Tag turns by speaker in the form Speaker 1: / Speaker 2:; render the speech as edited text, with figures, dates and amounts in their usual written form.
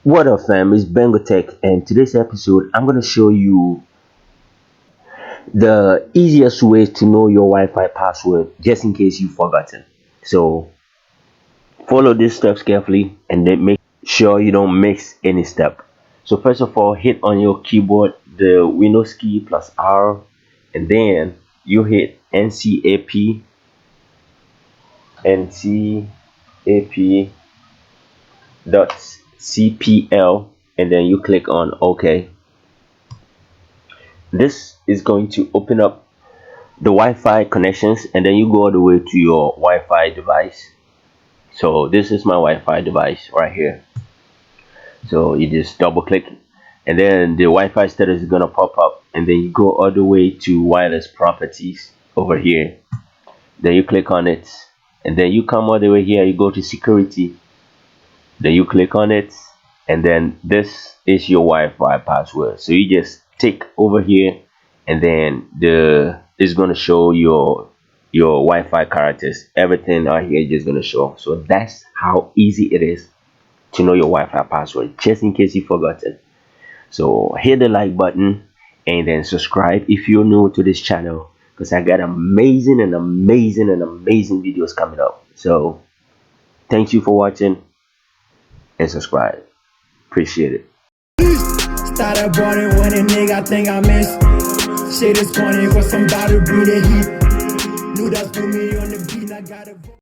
Speaker 1: What up fam, it's BENGO-TECH, and today's episode I'm going to show you the easiest way to know your Wi-Fi password just in case you've forgotten. So follow these steps carefully and then make sure you don't miss any step. So first of all, hit on your keyboard the Windows key plus R, and then you hit NCAP .cpl, and then you click on OK. This is going to open up the Wi-Fi connections, and then you go all the way to your Wi-Fi device. So this is my Wi-Fi device right here. So you just double click, and then the Wi-Fi status is gonna pop up, and then you go all the way to wireless properties over here. Then you click on it, and then you come all the way here, you go to security, then you click on it, and then this is your Wi-Fi password. So you just tick over here, and then it's going to show your Wi-Fi characters. Everything out here is just going to show. So that's how easy it is to know your Wi-Fi password, just in case you forgot it. So hit the like button and then subscribe if you're new to this channel, because I got amazing videos coming up. So thank you for watching and subscribe. Appreciate it.
Speaker 2: Started balling when a nigga think I miss. Shit is funny, cause somebody bring the heat. Knew that's for me on the beat, I got it.